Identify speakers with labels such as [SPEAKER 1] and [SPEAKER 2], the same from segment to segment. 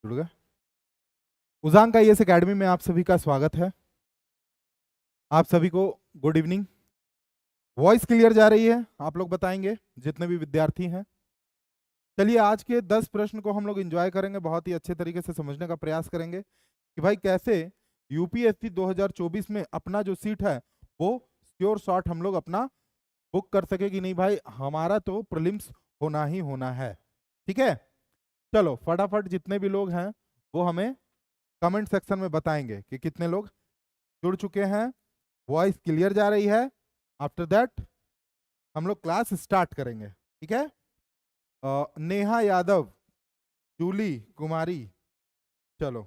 [SPEAKER 1] जुड़ गए। उजांग IAS academy में आप सभी का स्वागत है। आप सभी को गुड इवनिंग। वॉइस क्लियर जा रही है? आप लोग बताएंगे जितने भी विद्यार्थी हैं। चलिए आज के 10 प्रश्न को हम लोग एंजॉय करेंगे, बहुत ही अच्छे तरीके से समझने का प्रयास करेंगे कि भाई कैसे यूपीएससी 2024 में अपना जो सीट है वो श्योर शॉट हम लोग अपना बुक कर सके कि नहीं। भाई हमारा तो प्रीलिम्स होना ही होना है, ठीक है। चलो फटाफट जितने भी लोग हैं वो हमें कमेंट सेक्शन में बताएंगे कि कितने लोग जुड़ चुके हैं, वॉइस क्लियर जा रही है। आफ्टर दैट हम लोग क्लास स्टार्ट करेंगे, ठीक है। नेहा यादव, जूली कुमारी, चलो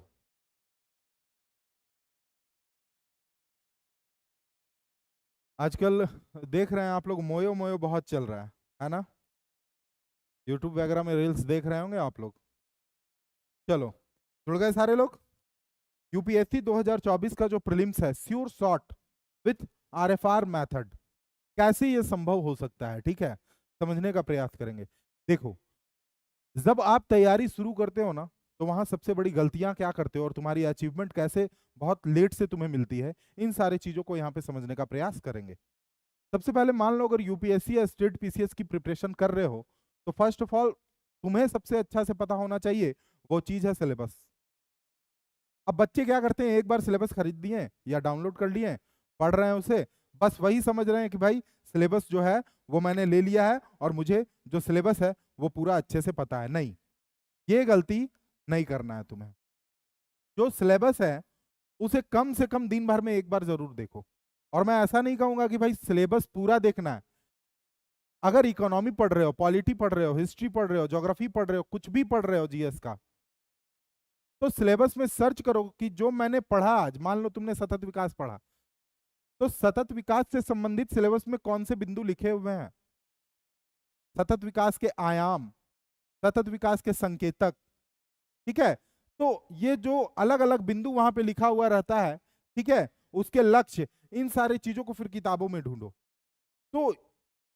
[SPEAKER 1] आजकल देख रहे हैं आप लोग मोयो मोयो बहुत चल रहा है ना। यूट्यूब वगैरह में रील्स देख रहे होंगे आप लोग। चलो जुड़ गए सारे लोग। यूपीएससी 2024 का जो प्रीलिम्स है sure shot with RFR method, कैसे ये संभव हो सकता है, ठीक है, समझने का प्रयास करेंगे। देखो, जब आप तैयारी शुरू करते हो ना तो वहां सबसे बड़ी गलतियां क्या करते हो और तुम्हारी अचीवमेंट कैसे बहुत लेट से तुम्हें मिलती है, इन सारी चीजों को यहाँ पे समझने का प्रयास करेंगे। सबसे पहले मान लो अगर यूपीएससी या स्टेट पीसीएस की प्रिपरेशन कर रहे हो तो फर्स्ट ऑफ ऑल तुम्हें सबसे अच्छा से पता होना चाहिए वो चीज है सिलेबस। अब बच्चे क्या करते हैं, एक बार सिलेबस खरीद लिए या डाउनलोड कर लिए, पढ़ रहे हैं उसे, बस वही समझ रहे हैं कि भाई सिलेबस जो है वो मैंने ले लिया है और मुझे जो सिलेबस है वो पूरा अच्छे से पता है। नहीं, ये गलती नहीं करना है तुम्हें। जो सिलेबस है उसे कम से कम दिन भर में एक बार जरूर देखो। और मैं ऐसा नहीं कहूंगा कि भाई सिलेबस पूरा देखना है। अगर इकोनॉमी पढ़ रहे हो, पॉलिटी पढ़ रहे हो, हिस्ट्री पढ़ रहे हो, ज्योग्राफी पढ़ रहे हो, कुछ भी पढ़ रहे हो जीएस का, तो सिलेबस में सर्च करो कि जो मैंने पढ़ा आज, मान लो तुमने सतत विकास पढ़ा, तो सतत विकास से संबंधित सिलेबस में कौन से बिंदु लिखे हुए हैं, सतत विकास के आयाम, सतत विकास के संकेतक, ठीक है। तो ये जो अलग अलग बिंदु वहां पे लिखा हुआ रहता है, ठीक है, उसके लक्ष्य, इन सारी चीजों को फिर किताबों में ढूंढो। तो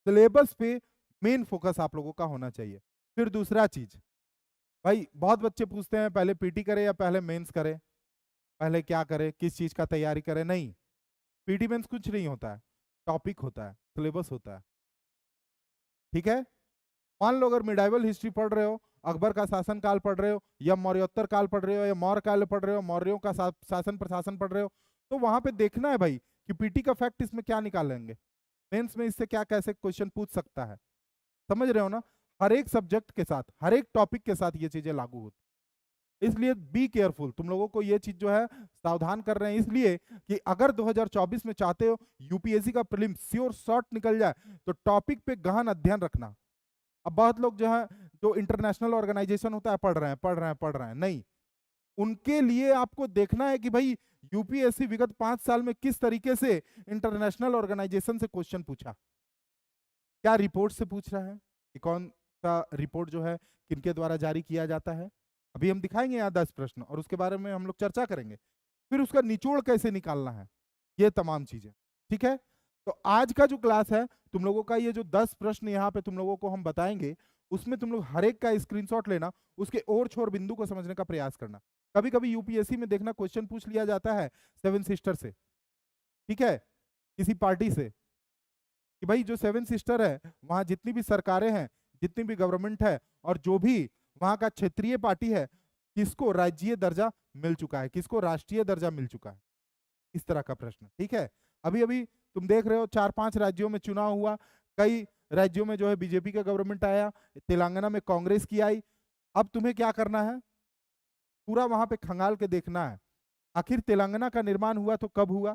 [SPEAKER 1] सिलेबस पे मेन फोकस आप लोगों का होना चाहिए। फिर दूसरा चीज, भाई बहुत बच्चे पूछते हैं पहले पीटी करें या पहले मेंस करें, पहले क्या करें, किस चीज का तैयारी करें। नहीं, पीटी मेंस कुछ नहीं होता है, टॉपिक होता है, सिलेबस होता है, ठीक है। मान लो अगर मिडाइवल हिस्ट्री पढ़ रहे हो, अकबर का शासन काल पढ़ रहे हो, या मौर्योत्तर काल पढ़ रहे हो, या मौर्य काल पढ़ रहे हो, मौर्यों का शासन प्रशासन पढ़ रहे हो, तो वहां पे देखना है भाई कि पीटी का फैक्ट इसमें क्या निकालेंगे, मेंस में इससे क्या कैसे क्वेश्चन पूछ सकता है। समझ रहे हो ना। हर एक सब्जेक्ट के साथ, हर एक टॉपिक के साथ ये चीजें लागू होती, इसलिए बी केयरफुल। तुम लोगों को ये चीज जो है सावधान कर रहे हैं इसलिए कि अगर 2024 में चाहते हो यूपीएससी का प्रीलिम श्योर शॉट निकल जाए तो टॉपिक पे गहन अध्ययन रखना। अब बहुत लोग जो है, जो इंटरनेशनल ऑर्गेनाइजेशन होता है, पढ़ रहे हैं, नहीं, उनके लिए आपको देखना है कि भाई यूपीएससी विगत 5 साल में किस तरीके से इंटरनेशनल ऑर्गेनाइजेशन से क्वेश्चन पूछा, क्या रिपोर्ट से पूछ रहा है, कि कौन सा रिपोर्ट जो है किनके द्वारा जारी किया जाता है। अभी हम दिखाएंगे यहाँ 10 प्रश्न और उसके बारे में हम लोग चर्चा करेंगे। फिर उसका निचोड़ कैसे निकालना है, ये तमाम चीजें, ठीक है। तो आज का जो क्लास है, तुम लोगों का ये जो 10 प्रश्न यहाँ पे तुम लोगों को हम बताएंगे, उसमें तुम लोग हर एक का स्क्रीनशॉट लेना, उसके ओर छोर बिंदु को समझने का प्रयास करना। कभी कभी यूपीएससी में देखना क्वेश्चन पूछ लिया जाता है सेवन सिस्टर से, ठीक है, किसी पार्टी से, कि भाई जो सेवन सिस्टर है वहां जितनी भी सरकारें हैं, जितनी भी गवर्नमेंट है, और जो भी वहां का क्षेत्रीय पार्टी है, किसको राज्य दर्जा मिल चुका है, किसको राष्ट्रीय दर्जा मिल चुका है, इस तरह का प्रश्न, ठीक है। अभी अभी तुम देख रहे हो 4-5 राज्यों में चुनाव हुआ, कई राज्यों में जो है बीजेपी का गवर्नमेंट आया, तेलंगाना में कांग्रेस की आई। अब तुम्हें क्या करना है, पूरा वहां पे खंगाल के देखना है, आखिर तेलंगाना का निर्माण हुआ तो कब हुआ,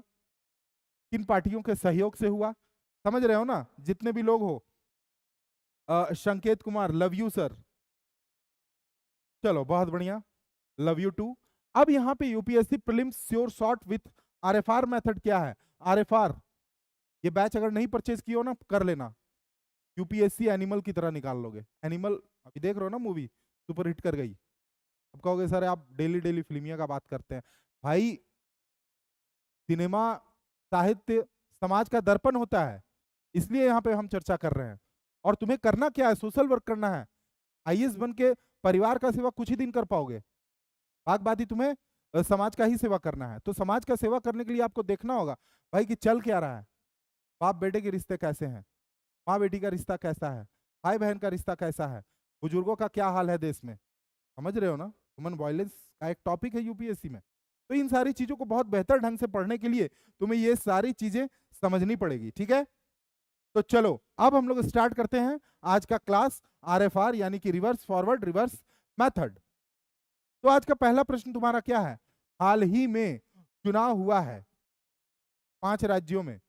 [SPEAKER 1] किन पार्टियों के सहयोग से हुआ। समझ रहे हो ना, जितने भी लोग हो। संकेत कुमार, लव यू सर, चलो बहुत बढ़िया, लव यू टू। अब यहाँ पे UPSC prelims sure shot with RFR method क्या है, आरएफआर, ये बैच अगर नहीं परचेज किया हो ना कर लेना। यूपीएससी एनिमल की तरह निकाल लोगे, एनिमल अभी देख रहे हो ना मूवी, सुपर हिट कर गई। अब कहोगे सर आप डेली डेली फिल्मिया का बात करते हैं। भाई सिनेमा, साहित्य समाज का दर्पण होता है, इसलिए यहाँ पे हम चर्चा कर रहे हैं। और तुम्हें करना क्या है, सोशल वर्क करना है। आईएएस बन के परिवार का सेवा कुछ ही दिन कर पाओगे, बात बात ही तुम्हें समाज का ही सेवा करना है। तो समाज का सेवा करने के लिए आपको देखना होगा भाई कि चल क्या रहा है, बाप बेटे के रिश्ते कैसे हैं, माँ बेटी का रिश्ता कैसा है, भाई बहन का रिश्ता कैसा है, बुजुर्गों का क्या हाल है देश में। समझ रहे हो ना, ह्यूमन वायलेंस का एक टॉपिक है यूपीएससी में। तो इन सारी चीजों को बहुत बेहतर ढंग से पढ़ने के लिए तुम्हें ये सारी चीजें समझनी पड़ेगी, ठीक है। तो चलो अब हम लोग स्टार्ट करते हैं आज का क्लास आरएफआर यानी कि रिवर्स फॉरवर्ड रिवर्स मेथड। तो आज का पहला प्रश्न तुम्हारा क्या है, हाल ही में चुनाव हुआ है 5 राज्यों में,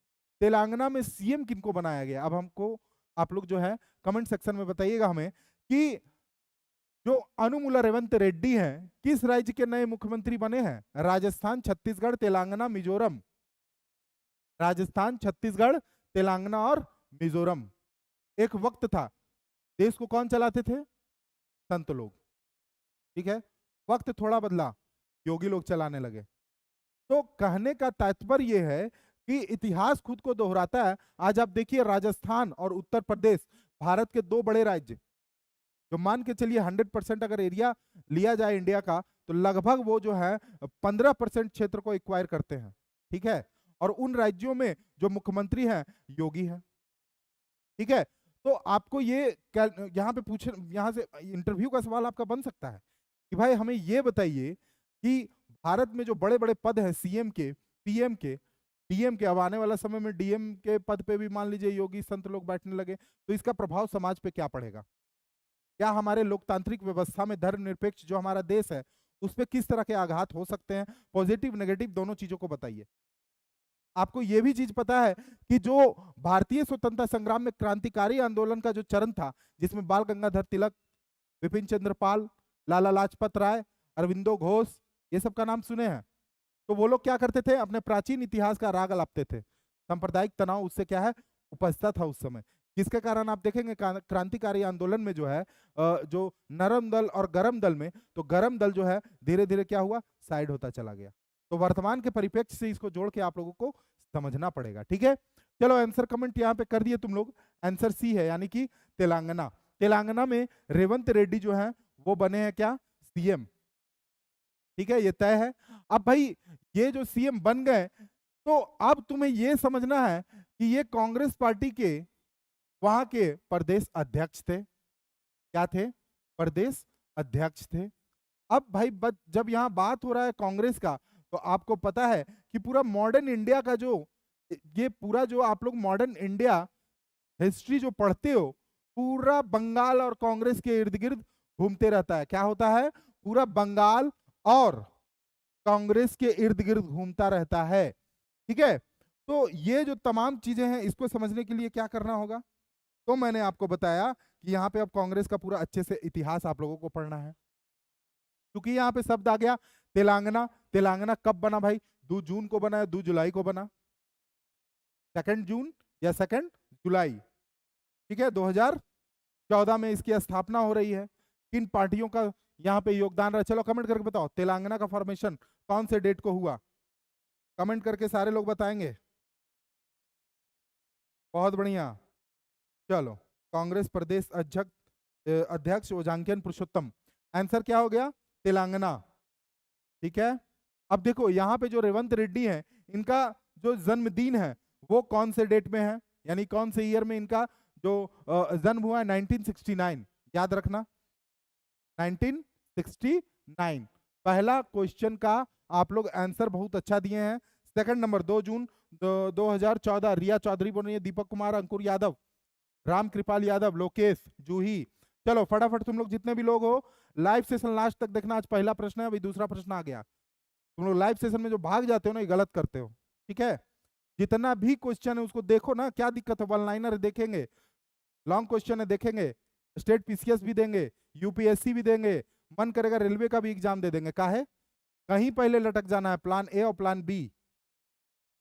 [SPEAKER 1] तेलंगाना में सीएम किनको बनाया गया। अब हमको आप लोग जो है कमेंट सेक्शन में बताइएगा हमें कि जो अनुमुला रेवंत रेड्डी हैं किस राज्य के नए मुख्यमंत्री बने हैं। राजस्थान, छत्तीसगढ़, तेलंगाना, मिजोरम। राजस्थान, छत्तीसगढ़, तेलंगाना और मिजोरम। एक वक्त था देश को कौन चलाते थे, संत लोग, ठीक है। वक्त थोड़ा बदला, योगी लोग चलाने लगे। तो कहने का तात्पर्य यह है कि इतिहास खुद को दोहराता है। आज आप देखिए राजस्थान और उत्तर प्रदेश भारत के दो बड़े राज्य, जो मान के चलिए 100% अगर एरिया लिया जाए इंडिया का तो लगभग वो जो है 15% क्षेत्र को एक्वायर करते हैं, ठीक है। और उन राज्यों में जो मुख्यमंत्री हैं योगी हैं, ठीक है। तो आपको ये यहाँ पे पूछे, यहाँ से इंटरव्यू का सवाल आपका बन सकता है कि भाई हमें ये बताइए कि भारत में जो बड़े बड़े पद हैं सीएम के, पीएम के, डीएम के, अब आने वाला समय में डीएम के पद पे भी मान लीजिए योगी संत लोग बैठने लगे, तो इसका प्रभाव समाज पे क्या पड़ेगा, क्या हमारे लोकतांत्रिक व्यवस्था में धर्मनिरपेक्ष जो हमारा देश है उस पर किस तरह के आघात हो सकते हैं, पॉजिटिव नेगेटिव दोनों चीजों को बताइए। आपको यह भी चीज पता है कि जो भारतीय स्वतंत्रता संग्राम में क्रांतिकारी आंदोलन का जो चरण था, जिसमें बाल गंगाधर तिलक, विपिन चंद्र पाल, लाला लाजपत राय, अरविंदो घोष, ये सब का नाम सुने हैं। तो वो लोग क्या करते थे, अपने प्राचीन इतिहास का राग अलापते थे। सांप्रदायिक तनाव उससे क्या है उपजता था उस समय, जिसके कारण आप देखेंगे क्रांतिकारी आंदोलन में जो है जो नरम दल और गरम दल में, तो गरम दल जो है धीरे धीरे क्या हुआ, साइड होता चला गया। तो वर्तमान के परिप्रेक्ष्य से इसको जोड़ के आप लोगों को समझना पड़ेगा, ठीक है। चलो आंसर कमेंट यहाँ पे कर दिए तुम लोग, आंसर सी है यानी कि तेलंगाना। तेलंगाना में रेवंत रेड्डी जो है वो बने हैं क्या, सीएम, ठीक है, ये तय है। अब भाई ये जो सीएम बन गए तो अब तुम्हें ये समझना है कि ये कांग्रेस पार्टी के वहां के प्रदेश अध्यक्ष थे, क्या थे, प्रदेश अध्यक्ष थे। अब भाई जब यहाँ बात हो रहा है कांग्रेस का, तो आपको पता है कि पूरा मॉडर्न इंडिया का जो ये पूरा जो आप लोग मॉडर्न इंडिया हिस्ट्री जो पढ़ते हो, पूरा बंगाल और कांग्रेस के इर्द गिर्द घूमते रहता है। क्या होता है, पूरा बंगाल और कांग्रेस के इर्द गिर्द घूमता रहता है, ठीक है। तो ये जो तमाम चीजें हैं इसको समझने के लिए क्या करना होगा, तो मैंने आपको बताया कि यहाँ पे अब कांग्रेस का पूरा अच्छे से इतिहास आप लोगों को पढ़ना है। क्योंकि यहाँ पे शब्द आ गया तेलंगाना, तेलंगाना कब बना भाई, 2 जून को बना है, 2 जुलाई को बना, 2 जून या 2 जुलाई, ठीक है। 2014 में इसकी स्थापना हो रही है। किन पार्टियों का यहाँ पे योगदान रहा, चलो कमेंट करके बताओ, तेलंगाना का फॉर्मेशन कौन से डेट को हुआ, कमेंट करके सारे लोग बताएंगे। बहुत बढ़िया, चलो कांग्रेस प्रदेश अध्यक्ष ओजांकियन पुरुषोत्तम, आंसर क्या हो गया, तेलंगाना, ठीक है। अब देखो यहाँ पे जो रेवंत रेड्डी हैं, इनका जो जन्मदिन है वो कौन से डेट में है, यानी कौन से ईयर में इनका जो जन्म हुआ है, 1969, याद रखना 1969। पहला क्वेश्चन का आप लोग आंसर बहुत अच्छा दिए हैं। सेकंड नंबर 2 जून 2014, रिया चौधरी बनी है, दीपक कुमार, अंकुर यादव, राम कृपाल यादव, लोकेश जूही। चलो फटाफट तुम लोग जितने भी लोग हो लाइव सेशन लास्ट तक देखना। आज पहला प्रश्न है, अभी दूसरा प्रश्न आ गया। तुम लोग लाइव सेशन में जो भाग जाते हो ना, ये गलत करते हो, ठीक है। जितना भी क्वेश्चन है उसको देखो ना, क्या दिक्कत है, वन लाइनर देखेंगे, लॉन्ग क्वेश्चन है देखेंगे, स्टेट पीसीएस भी देंगे, यूपीएससी भी देंगे, मन करेगा रेलवे का भी एग्जाम दे देंगे। काहे, कहीं पहले लटक जाना है, प्लान ए और प्लान बी,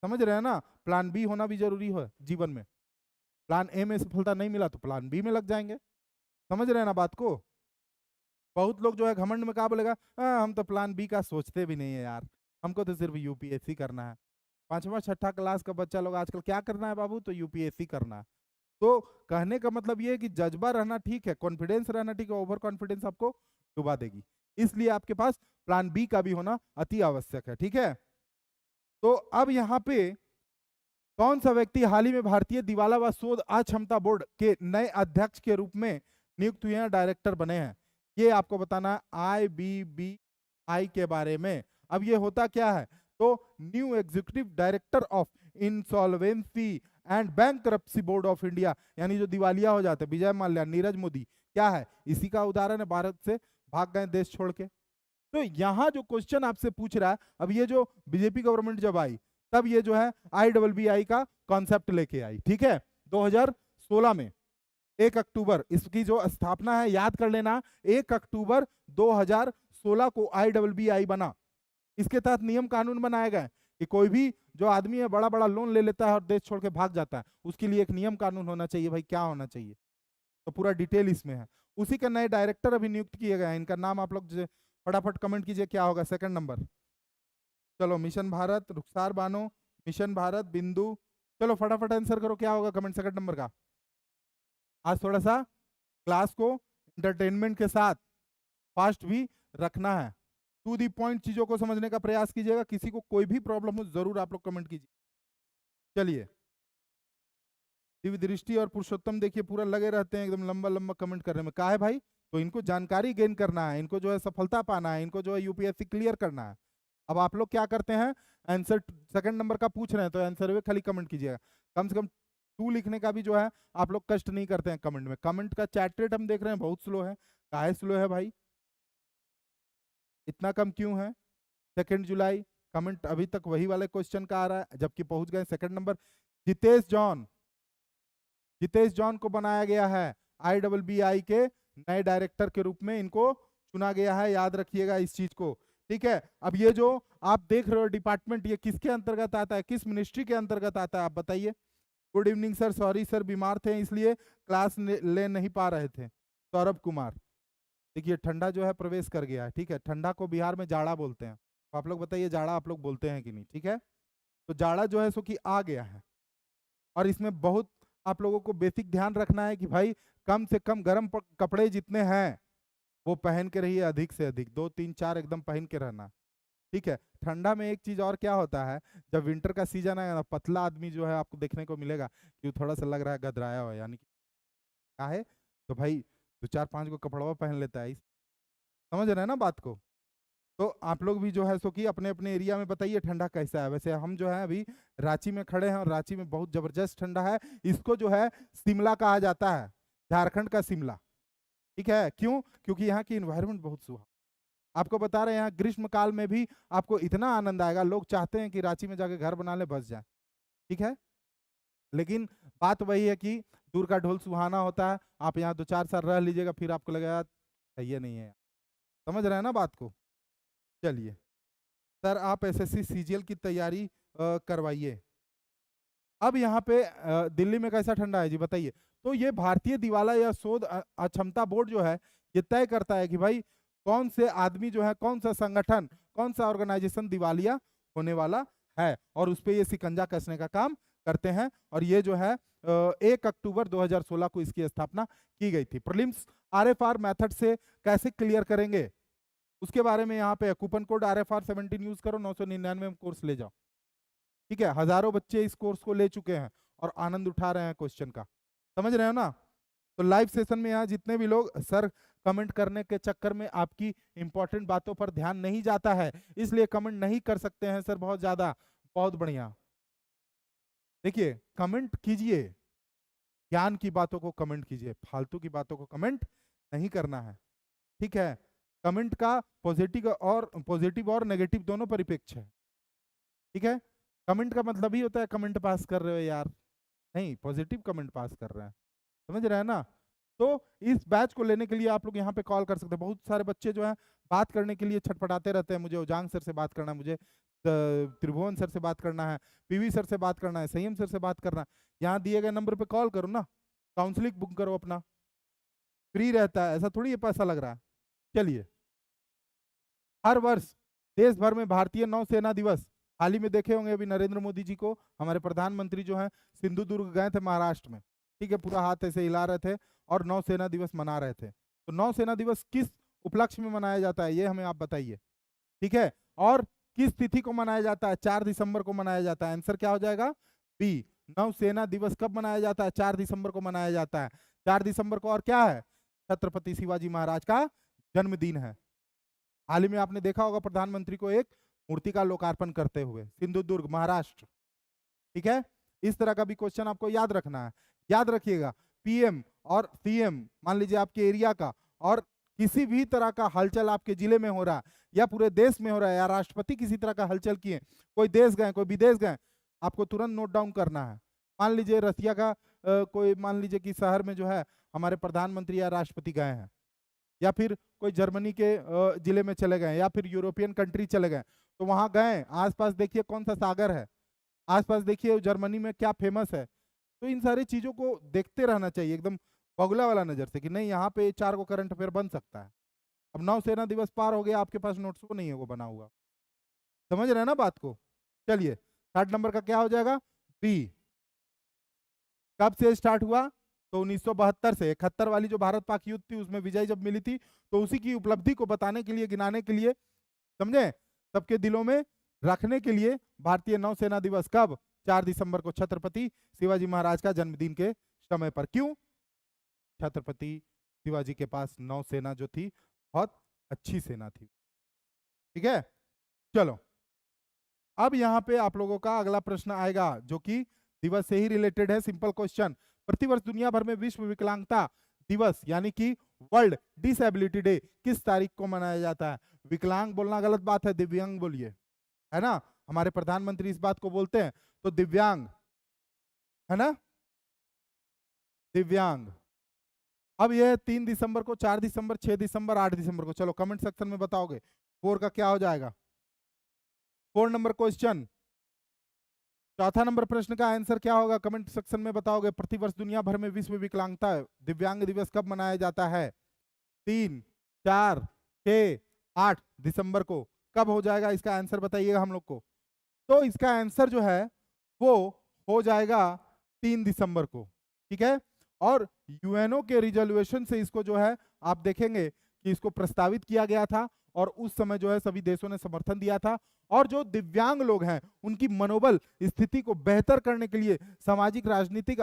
[SPEAKER 1] समझ रहे हैं ना, प्लान बी होना भी जरूरी है जीवन में। प्लान ए में सफलता नहीं मिला तो प्लान बी में लग जाएंगे, समझ रहे हैं ना बात को। बहुत लोग जो है घमंड में क्या बोलेगा, हम तो प्लान बी का सोचते भी नहीं है यार, हमको तो सिर्फ यूपीएससी करना है। 5वां 6ठा क्लास का बच्चा लोग आजकल क्या करना है बाबू, तो यूपीएससी करना है। तो कहने का मतलब ये है कि जज्बा रहना ठीक है, कॉन्फिडेंस रहना ठीक है, ओवर कॉन्फिडेंस आपको डुबा देगी। इसलिए आपके पास प्लान बी का भी होना अति आवश्यक है। ठीक है, तो अब यहाँ पे कौन सा व्यक्ति हाल ही में भारतीय दिवाला व शोध अक्षमता बोर्ड के नए अध्यक्ष के रूप में नियुक्त हुए हैं, डायरेक्टर बने हैं? ये आपको बताना है IBBI के बारे में। अब ये होता क्या है, तो new executive director of insolvency and bankruptcy board of India, यानी जो दिवालिया हो जाते हैं, विजय माल्या, नीरज मोदी, क्या है, इसी का उदाहरण है, भारत से भाग गए देश छोड़ के। तो यहाँ जो क्वेश्चन आपसे पूछ रहा है, अब ये जो बीजेपी गवर्नमेंट जब आई तब ये जो है IBBI का कॉन्सेप्ट लेके आई। ठीक है, 2016 में 1 अक्टूबर इसकी जो स्थापना है, याद कर लेना, 1 अक्टूबर 2016 को IBBI बना। इसके तहत नियम कानून बनाए गए कि कोई भी जो आदमी है बड़ा बड़ा लोन ले लेता है और देश छोड़ के भाग जाता है, उसके लिए एक नियम कानून होना चाहिए। भाई क्या होना चाहिए, तो पूरा डिटेल इसमें है। उसी के नए डायरेक्टर अभी नियुक्त किए गए हैं, इनका नाम आप लोग फटाफट कमेंट कीजिए, क्या होगा? सेकंड नंबर, चलो मिशन भारत, रुखसार बानो, मिशन भारत, बिंदु, चलो फटाफट आंसर करो, क्या होगा कमेंट सेकंड नंबर का? आज थोड़ा सा क्लास को एंटरटेनमेंट के साथ फास्ट भी रखना है, टू दी पॉइंट चीजों को समझने का प्रयास कीजिएगा। किसी को कोई भी प्रॉब्लम हो जरूर आप लोग कमेंट कीजिए। चलिए, दिव्य दृष्टि और पुरुषोत्तम देखिए पूरा लगे रहते हैं एकदम लंबा लंबा कमेंट करने में, कहा है भाई, तो इनको जानकारी गेन करना है, इनको जो है सफलता पाना है, इनको जो है यूपीएससी क्लियर करना है। अब आप लोग क्या करते हैं, आंसर सेकंड नंबर का पूछ रहे हैं तो आंसर में खाली कमेंट कीजिएगा, कम से कम 2 लिखने का भी जो है आप लोग कष्ट नहीं करते हैं कमेंट में। कमेंट का चैट रेट हम देख रहे हैं बहुत स्लो है, काहे स्लो है भाई, इतना कम क्यों है? 2 जुलाई कमेंट अभी तक वही वाले क्वेश्चन का आ रहा है, जबकि पहुंच गए सेकंड नंबर। जितेश जॉन को बनाया गया है IBBI के नए डायरेक्टर के रूप में, इनको चुना गया है, याद रखिएगा इस चीज को। ठीक है, अब ये जो आप देख रहे हो डिपार्टमेंट, ये किसके अंतर्गत आता है, किस मिनिस्ट्री के अंतर्गत आता है, आप बताइए। Good evening sir, sorry sir बीमार थे इसलिए क्लास ले नहीं पा रहे थे। सौरभ कुमार, देखिए ठंडा जो है प्रवेश कर गया है। ठीक है, ठंडा को बिहार में जाड़ा बोलते हैं, तो आप लोग बताइए जाड़ा आप लोग बोलते हैं कि नहीं? ठीक है, तो जाड़ा जो है सो कि आ गया है, और इसमें बहुत आप लोगों को बेसिक ध्यान रखना है कि भाई कम से कम गर्म कपड़े जितने हैं वो पहन के रहिए, अधिक से अधिक 2 3 4 एकदम पहन के रहना। ठीक है, ठंडा में एक चीज और क्या होता है, जब विंटर का सीजन आएगा ना, पतला आदमी जो है आपको देखने को मिलेगा कि वो थोड़ा सा लग रहा है गदराया हुआ, यानी कि क्या है, तो भाई 2 4 5 को कपड़ा पहन लेता है, समझ रहे हैं ना बात को? तो आप लोग भी जो है सो कि अपने अपने एरिया में बताइए ठंडा कैसा है। वैसे हम जो है अभी रांची में खड़े हैं और रांची में बहुत जबरदस्त ठंडा है, इसको जो है शिमला कहा जाता है, झारखंड का शिमला। ठीक है, क्यों? क्योंकि यहाँ की इन्वायरमेंट बहुत सुहावनी, आपको बता रहे हैं यहाँ ग्रीष्म काल में भी आपको इतना आनंद आएगा, लोग चाहते हैं कि रांची में जाके घर बना ले बस जाए। ठीक है, लेकिन बात वही है कि दूर का ढोल सुहाना होता है, आप यहाँ 2 4 साल रह लीजिएगा फिर आपको लगेगा सही नहीं है, समझ रहे हैं ना बात को? चलिए सर, आप SSC CGL की तैयारी करवाइए। अब यहाँ पे दिल्ली में कैसा ठंडा है जी बताइए? तो ये भारतीय दिवाला या शोध अक्षमता बोर्ड जो है ये तय करता है कि भाई कौन से आदमी जो है, कौन सा संगठन, कौन सा ऑर्गेनाइजेशन दिवालिया होने वाला है, और उस पर ये शिकंजा कसने का काम करते हैं। और ये जो है 1 अक्टूबर 2016 को इसकी स्थापना की गई थी। प्रीलिम्स RFR मेथड से कैसे क्लियर करेंगे उसके बारे में यहाँ पे कूपन कोड RFR 17 यूज करो, 999 में कोर्स ले जाओ। ठीक है, हजारों बच्चे इस कोर्स को ले चुके हैं और आनंद उठा रहे हैं क्वेश्चन का, समझ रहे हो ना? तो लाइव सेशन में यहाँ जितने भी लोग, सर कमेंट करने के चक्कर में आपकी इंपॉर्टेंट बातों पर ध्यान नहीं जाता है, इसलिए कमेंट नहीं कर सकते हैं सर, बहुत ज्यादा, बहुत बढ़िया। देखिए कमेंट कीजिए, ज्ञान की बातों को कमेंट कीजिए, फालतू की बातों को कमेंट नहीं करना है। ठीक है, कमेंट का पॉजिटिव और नेगेटिव दोनों परिप्रेक्ष्य है। ठीक है, कमेंट का मतलब ही होता है कमेंट पास कर रहे हो यार, नहीं, पॉजिटिव कमेंट पास कर रहे हैं, समझ रहे हैं ना? तो इस बैच को लेने के लिए आप लोग यहाँ पे कॉल कर सकते हैं। बहुत सारे बच्चे जो है बात करने के लिए छटपटाते रहते हैं, मुझे उजांग सर से बात करना है, मुझे त्रिभुवन सर से बात करना है, PV सर से बात करना है, संयम सर से बात करना है। यहाँ दिए गए नंबर पे कॉल करो ना, काउंसलिंग बुक करो, अपना फ्री रहता है, ऐसा थोड़ी ये पैसा लग रहा है। चलिए, हर वर्ष देश भर में भारतीय नौसेना दिवस, हाल ही में देखे होंगे अभी नरेंद्र मोदी जी को हमारे प्रधानमंत्री जो हैं सिंधुदुर्ग गए थे महाराष्ट्र में। ठीक है, पूरा हाथ ऐसे हिला रहे थे और नौसेना दिवस मना रहे थे। तो नौसेना दिवस किस उपलक्ष्य में मनाया जाता है, ये हमें आप बताइए। ठीक है, और किस तिथि को मनाया जाता है? 4 दिसंबर को मनाया जाता है। आंसर क्या हो जाएगा? बी। नौसेना दिवस कब मनाया जाता है? 4 दिसंबर को मनाया जाता है। 4 दिसंबर को और क्या है? छत्रपति शिवाजी महाराज का जन्मदिन है। हाल ही में आपने देखा होगा प्रधानमंत्री को एक मूर्ति का लोकार्पण करते हुए, सिंधुदुर्ग, महाराष्ट्र। ठीक है, इस तरह का भी क्वेश्चन आपको याद रखना है। याद रखिएगा, पीएम और सीएम, मान लीजिए आपके एरिया का, और किसी भी तरह का हलचल आपके जिले में हो रहा है या पूरे देश में हो रहा है, या राष्ट्रपति किसी तरह का हलचल किए, कोई देश गए, कोई विदेश गए, आपको तुरंत नोट डाउन करना है। मान लीजिए रसिया का कोई, मान लीजिए कि शहर में जो है हमारे प्रधानमंत्री या राष्ट्रपति गए हैं, या फिर कोई जर्मनी के जिले में चले गए, या फिर यूरोपियन कंट्री चले गए, तो वहां गए, आसपास देखिए कौन सा सागर है, आसपास देखिए जर्मनी में क्या फेमस है। तो इन सारी चीजों को देखते रहना चाहिए एकदम बगुला वाला नजर से, कि नहीं यहाँ पे 4 को करंट अफेयर बन सकता है। अब नौसेना दिवस पार हो गया, आपके पास नोट्स वो नहीं है वो बना हुआ। समझ रहे हैं ना बात को? चलिए, 3rd नंबर का क्या हो जाएगा? बी। कब से स्टार्ट हुआ? तो 1972 से। 71 वाली जो भारत पाक युद्ध थी उसमें विजय जब मिली थी, तो उसी की उपलब्धि को बताने के लिए, गिनाने के लिए, समझे, सबके दिलों में रखने के लिए भारतीय नौसेना दिवस कब? 4 दिसंबर को, छत्रपति शिवाजी महाराज का जन्मदिन के समय पर। क्यों? छत्रपति शिवाजी के पास नौसेना जो थी बहुत अच्छी सेना थी। ठीक है, चलो अब यहाँ पे आप लोगों का अगला प्रश्न आएगा जो कि दिवस से ही रिलेटेड है। सिंपल क्वेश्चन, प्रतिवर्ष दुनिया भर में विश्व विकलांगता दिवस यानी कि वर्ल्ड डिसेबिलिटी डे किस तारीख को मनाया जाता है? विकलांग बोलना गलत बात है, दिव्यांग बोलिए, है ना। हमारे प्रधानमंत्री इस बात को बोलते हैं, तो दिव्यांग, है ना, दिव्यांग। अब यह 3 दिसंबर को, 4 दिसंबर, 6 दिसंबर, 8 दिसंबर को, चलो कमेंट सेक्शन में बताओगे 4 का क्या हो जाएगा? 4 नंबर क्वेश्चन, चौथा नंबर प्रश्न का आंसर क्या होगा? कमेंट सेक्शन में बताओगे। प्रतिवर्ष दुनिया भर में विश्व विकलांगता दिव्यांग दिवस कब मनाया जाता है? 3, 4, 6, 8 दिसंबर को। कब हो जाएगा इसका आंसर बताइएगा हम लोग को। तो इसका आंसर जो है वो हो जाएगा 3 दिसंबर को। ठीक है, और यूएनओ के रिजोल्यूशन से इसको जो है आप देखेंगे कि इसको प्रस्तावित किया गया था, और उस समय जो है सभी देशों ने समर्थन दिया था। और जो दिव्यांग लोग हैं उनकी मनोबल स्थिति को बेहतर करने के लिए, सामाजिक, राजनीतिक,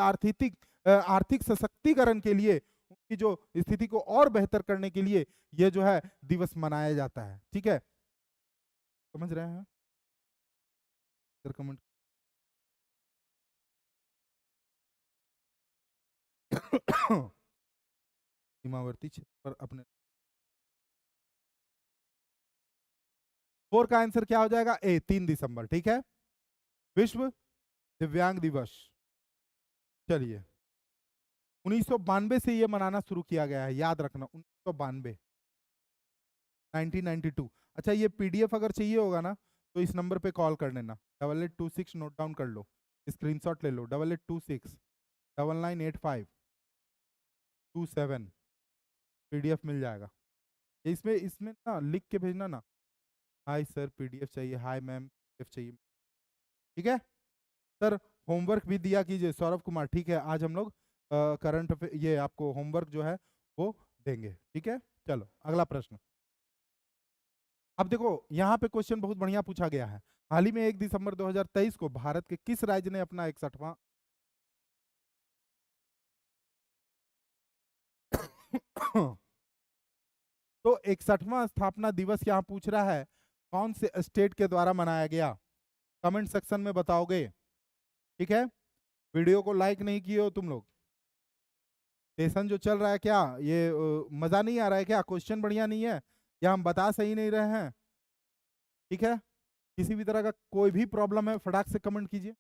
[SPEAKER 1] आर्थिक सशक्तिकरण के लिए, उनकी जो स्थिति को और बेहतर करने के लिए ये जो है दिवस मनाया जाता है। ठीक है, समझ रहे हैं? कमेंट सीमावर्ती क्षेत्र पर अपने 4 का आंसर क्या हो जाएगा? ए, 3 दिसंबर। ठीक है, विश्व दिव्यांग दिवस। चलिए, 1992 से ये मनाना शुरू किया गया है, याद रखना, 1992, 1992। अच्छा, ये पीडीएफ अगर चाहिए होगा ना तो इस नंबर पे कॉल कर लेना, 8826, नोट डाउन कर लो, स्क्रीनशॉट ले लो, 8826 998527, पीडीएफ मिल जाएगा। इसमें इसमें ना लिख के भेजना ना, हाय सर पीडीएफ चाहिए, हाय मैम पीडीएफ चाहिए। ठीक है सर, होमवर्क भी दिया कीजिए सौरभ कुमार। ठीक है, आज हम लोग करंट ये आपको होमवर्क जो है वो देंगे। ठीक है, चलो अगला प्रश्न। अब देखो यहाँ पे क्वेश्चन बहुत बढ़िया पूछा गया है। हाल ही में 1 दिसंबर 2023 को भारत के किस राज्य ने अपना 61वां तो 61वां स्थापना दिवस यहाँ पूछ रहा है कौन से स्टेट के द्वारा मनाया गया? कमेंट सेक्शन में बताओगे। ठीक है, वीडियो को लाइक नहीं किए हो तुम लोग? सेशन जो चल रहा है क्या ये मजा नहीं आ रहा है क्या? क्वेश्चन बढ़िया नहीं है या हम बता सही नहीं रहे हैं? ठीक है, किसी भी तरह का कोई भी प्रॉब्लम है फटाक से कमेंट कीजिए,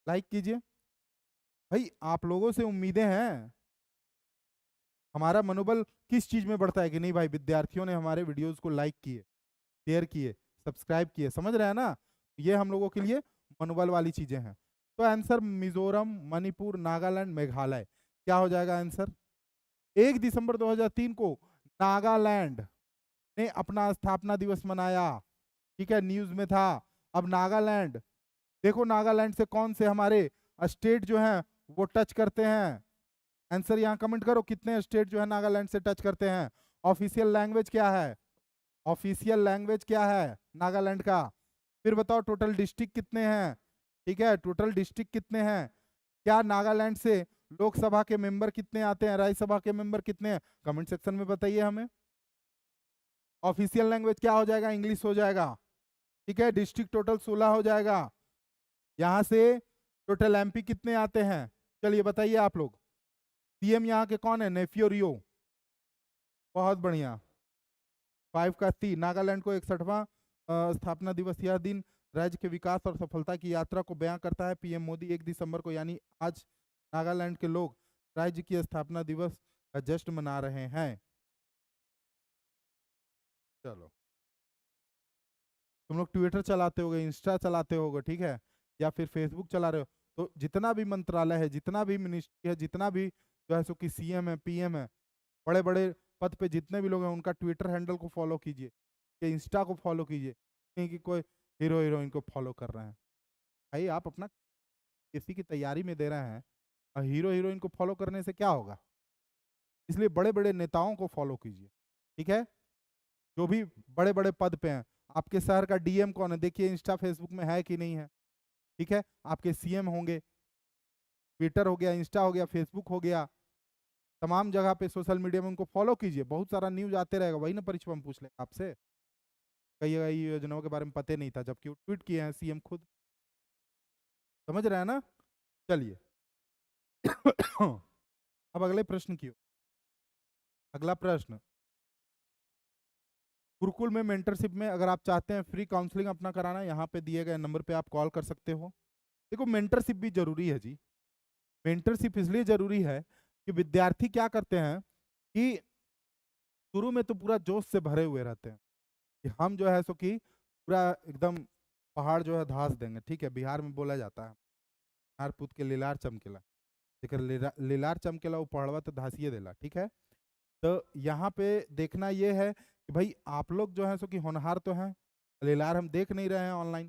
[SPEAKER 1] लाइक कीजिए। भाई आप लोगों से उम्मीदें हैं, हमारा मनोबल किस चीज में बढ़ता है कि नहीं भाई विद्यार्थियों ने हमारे वीडियोस को लाइक किए, शेयर किए, सब्सक्राइब किए, समझ रहे हैं ना? ये हम लोगों के लिए मनोबल वाली चीजें हैं। तो आंसर मिजोरम, मणिपुर, नागालैंड, मेघालय, क्या हो जाएगा आंसर? 1 दिसंबर 2003 को नागालैंड ने अपना स्थापना दिवस मनाया। ठीक है, न्यूज में था। अब नागालैंड, देखो नागालैंड से कौन से हमारे स्टेट जो हैं वो टच करते हैं? आंसर यहाँ कमेंट करो, कितने स्टेट जो है नागालैंड से टच करते हैं? ऑफिशियल लैंग्वेज क्या है? ऑफिशियल लैंग्वेज क्या है नागालैंड का? फिर बताओ टोटल डिस्ट्रिक्ट कितने हैं? ठीक है, टोटल डिस्ट्रिक्ट कितने हैं? क्या नागालैंड से लोकसभा के मेंबर कितने आते हैं, राज्यसभा के मेंबर कितने हैं? कमेंट सेक्शन में बताइए हमें। ऑफिशियल लैंग्वेज क्या हो जाएगा? इंग्लिश हो जाएगा। ठीक है, डिस्ट्रिक्ट टोटल 16 हो जाएगा। यहां से टोटल एमपी कितने आते हैं? चलिए बताइए आप लोग। सीएम यहाँ के कौन है? नेफ्यू रियो। बहुत बढ़िया। 5 का सी। नागालैंड को 61वां स्थापना दिवस। यह दिन राज्य के विकास और सफलता की यात्रा को बयां करता है। पीएम मोदी 1 दिसंबर को यानी आज नागालैंड के लोग राज्य की स्थापना दिवस का जश्न मना रहे हैं। चलो, तुम लोग ट्विटर चलाते होगे, इंस्टा चलाते होगे, ठीक है, या फिर फेसबुक चला रहे हो, तो जितना भी मंत्रालय है, जितना भी मिनिस्ट्री है, जितना भी जो है सो कि सीएम है, पीएम है, बड़े बड़े पद पे जितने भी लोग हैं, उनका ट्विटर हैंडल को फॉलो कीजिए, इंस्टा को फॉलो कीजिए। नहीं कि कोई हीरो हीरोइन को फॉलो कर रहे हैं। भाई आप अपना किसी की तैयारी में दे रहे हैं और हीरो हीरोइन को फॉलो करने से क्या होगा? इसलिए बड़े बड़े नेताओं को फॉलो कीजिए। ठीक है, जो भी बड़े बड़े पद पे हैं। आपके शहर का डीएम कौन है देखिए, इंस्टा फेसबुक में है कि नहीं है। ठीक है, आपके सीएम होंगे, ट्विटर हो गया, इंस्टा हो गया, फेसबुक हो गया, तमाम जगह पे सोशल मीडिया में उनको फॉलो कीजिए। बहुत सारा न्यूज आते रहेगा, वही ना परिचय हम पूछ ले आपसे। कई कई योजनाओं के बारे में पता नहीं था, जबकि वो ट्वीट किए हैं सीएम खुद। समझ रहे हैं ना? चलिए अब अगले प्रश्न की ओर। अगला प्रश्न, गुरुकुल में मेंटरशिप में अगर आप चाहते हैं फ्री काउंसलिंग अपना कराना, यहाँ पे दिए गए नंबर पे आप कॉल कर सकते हो। देखो मेंटरशिप भी जरूरी है जी। मेंटरशिप इसलिए जरूरी है कि विद्यार्थी क्या करते हैं कि शुरू में तो पूरा जोश से भरे हुए रहते हैं कि हम जो है सो कि पूरा एकदम पहाड़ जो है धास देंगे। ठीक है, बिहार में बोला जाता है हार पूत के लीलार चमकेला, ठीक है, लीलार चमकेला वो पहाड़वा तो धासिए देला। ठीक है, तो यहाँ पे देखना ये है कि भाई आप लोग जो है सो कि होनहार तो हैं, लीलार हम देख नहीं रहे हैं ऑनलाइन।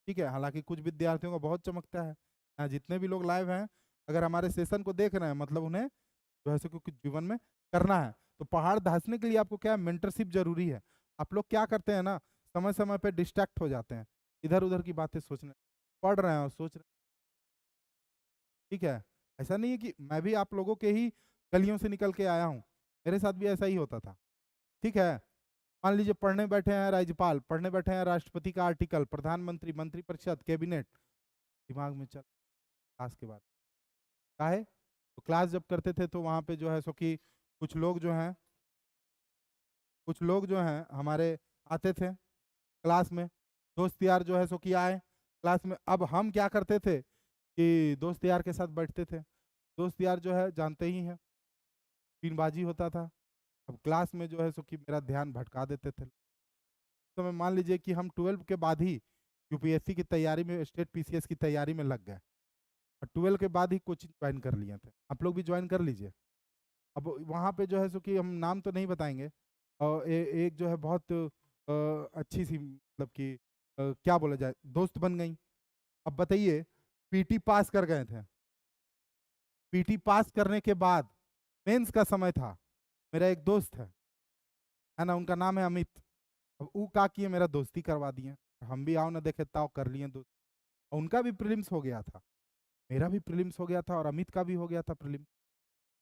[SPEAKER 1] ठीक है, हालांकि कुछ विद्यार्थियों को बहुत चमकता है। जितने भी लोग लाइव हैं, अगर हमारे सेशन को देख रहे हैं, मतलब उन्हें जो है सो कि कुछ जीवन में करना है। तो पहाड़ धंसने के लिए आपको क्या मेंटरशिप जरूरी है। आप लोग क्या करते हैं ना, समय समय पे डिस्ट्रैक्ट हो जाते हैं, इधर उधर की बातें सोचने, पढ़ रहे हैं और सोच रहे हैं। ठीक है, ऐसा नहीं है कि मैं भी आप लोगों के ही गलियों से निकल के आया हूँ, मेरे साथ भी ऐसा ही होता था। ठीक है, मान लीजिए पढ़ने बैठे हैं राज्यपाल, पढ़ने बैठे हैं राष्ट्रपति का आर्टिकल, प्रधानमंत्री, मंत्रिपरिषद, कैबिनेट, दिमाग में चल क्लास के बाद का है। तो क्लास जब करते थे तो वहाँ पे जो है सो कि कुछ लोग जो हैं, कुछ लोग जो हैं हमारे आते थे क्लास में, दोस्त यार जो है सो कि आए क्लास में। अब हम क्या करते थे कि दोस्त यार के साथ बैठते थे। दोस्त यार जो है जानते ही हैं, बीनबाजी होता था। अब क्लास में जो है सो कि मेरा ध्यान भटका देते थे। तो मैं मान लीजिए कि हम 12 के बाद ही यूपीएससी की तैयारी में, स्टेट पीसीएस की तैयारी में लग गए, और 12 के बाद ही कोचिंग ज्वाइन कर लिए थे। आप लोग भी ज्वाइन कर लीजिए। अब वहाँ पे जो है सो कि हम नाम तो नहीं बताएंगे, और एक जो है बहुत अच्छी सी मतलब कि क्या बोला जाए, दोस्त बन गई। अब बताइए, पीटी पास कर गए थे। पीटी पास करने के बाद मेंस का समय था, मेरा एक दोस्त है ना, उनका नाम है अमित। अब वो का किए मेरा दोस्ती करवा दिए, हम भी आओ ना देखे ताओ कर लिए दोस्त। और उनका भी प्रीलिम्स हो गया था, मेरा भी प्रीलिम्स हो गया था, और अमित का भी हो गया था प्रीलिम्स।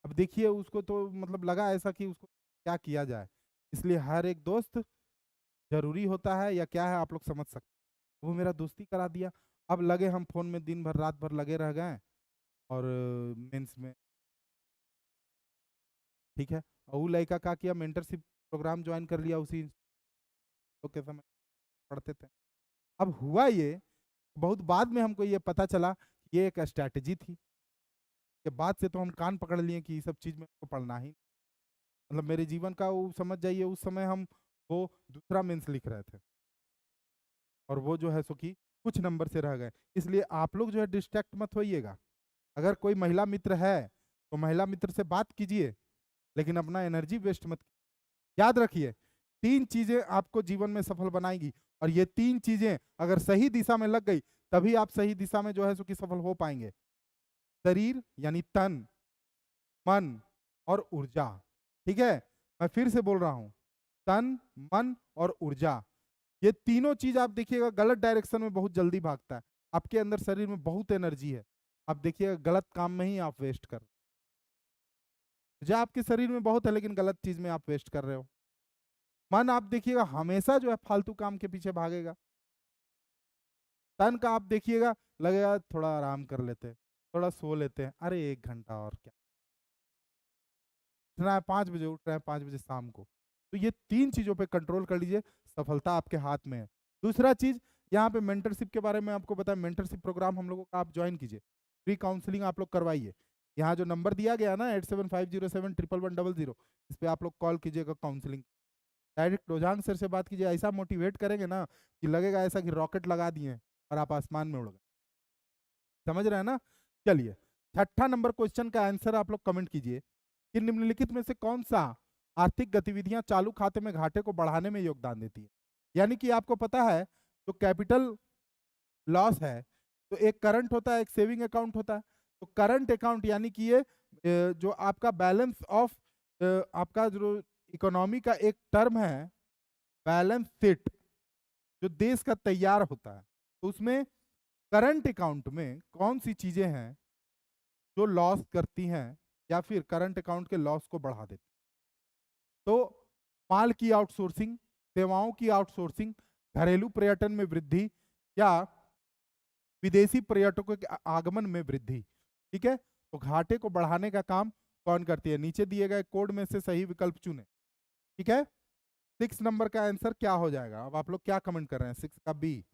[SPEAKER 1] अब देखिए उसको तो मतलब लगा ऐसा कि उसको क्या किया जाए। इसलिए हर एक दोस्त जरूरी होता है या क्या है, आप लोग समझ सकते हैं। वो मेरा दोस्ती करा दिया। अब लगे हम फोन में दिन भर रात भर लगे रह गए, और मेंस में। ठीक है, और वो लड़का का किया, मेंटरशिप प्रोग्राम ज्वाइन कर लिया उसी के समय पढ़ते थे। अब हुआ ये, बहुत बाद में हमको ये पता चला कि ये एक स्ट्रैटेजी थी। के बाद से तो हम कान पकड़ लिए कि ये सब चीज में तो पढ़ना ही, मतलब मेरे जीवन का वो समझ जाइए, उस समय हम वो दूसरा मेंस लिख रहे थे, और वो जो है सो कि कुछ नंबर से रह गए। इसलिए आप लोग जो है डिस्ट्रैक्ट मत होइएगा। अगर कोई महिला मित्र है तो महिला मित्र से बात कीजिए, लेकिन अपना एनर्जी वेस्ट मत। याद रखिए, 3 चीजें आपको जीवन में सफल बनाएंगी, और ये 3 चीजें अगर सही दिशा में लग गई, तभी आप सही दिशा में जो है सो कि सफल हो पाएंगे। शरीर यानी तन, मन और ऊर्जा। ठीक है, मैं फिर से बोल रहा हूं, तन, मन और ऊर्जा, ये तीनों चीज आप देखिएगा गलत डायरेक्शन में बहुत जल्दी भागता है। आपके अंदर शरीर में बहुत एनर्जी है, आप देखिएगा गलत काम में ही आप वेस्ट कर रहे हो। ऊर्जा आपके शरीर में बहुत है लेकिन गलत चीज में आप वेस्ट कर रहे हो। मन आप देखिएगा हमेशा जो है फालतू काम के पीछे भागेगा। तन का आप देखिएगा लगेगा थोड़ा आराम कर लेते हैं, थोड़ा सो लेते हैं, अरे 1 घंटा और क्या, उठना है 5 बजे, उठ रहे हैं 5 बजे शाम को। तो ये तीन चीजों पे कंट्रोल कर लीजिए, सफलता आपके हाथ में है। दूसरा चीज, यहाँ पे मेंटरशिप के बारे में आपको बताया, मेंटरशिप प्रोग्राम हम लोगों का आप ज्वाइन कीजिए, फ्री काउंसलिंग आप लोग करवाइए। यहाँ जो नंबर दिया गया ना 8750711100, इस पे आप लोग कॉल कीजिएगा, काउंसलिंग डायरेक्ट रोजांग सर से बात कीजिए। ऐसा मोटिवेट करेंगे ना कि लगेगा ऐसा कि रॉकेट लगा दिए और आप आसमान में उड़ गए। समझ रहे हैं ना? चलिए, छठा नंबर क्वेश्चन का आंसर आप लोग कमेंट कीजिए कि निम्नलिखित में से कौन सा आर्थिक गतिविधियां चालू खाते में घाटे को बढ़ाने में योगदान देती है। यानी कि आपको पता है जो कैपिटल लॉस है, तो एक करंट होता है, एक सेविंग अकाउंट होता है। तो करंट अकाउंट यानी कि ये जो आपका बैलेंस ऑफ आपका जो इकोनॉमी का एक टर्म है, बैलेंस शीट जो देश का तैयार होता है, तो उसमें करंट अकाउंट में कौन सी चीजें हैं जो लॉस करती हैं या फिर करंट अकाउंट के लॉस को बढ़ा देती। तो माल की आउटसोर्सिंग, सेवाओं की आउटसोर्सिंग, घरेलू पर्यटन में वृद्धि या विदेशी पर्यटकों के आगमन में वृद्धि। ठीक है, तो घाटे को बढ़ाने का काम कौन करती है? नीचे दिए गए कोड में से सही विकल्प चुने। ठीक है, 6 नंबर का आंसर क्या हो जाएगा? अब आप लोग क्या कमेंट कर रहे हैं? 6 का बी,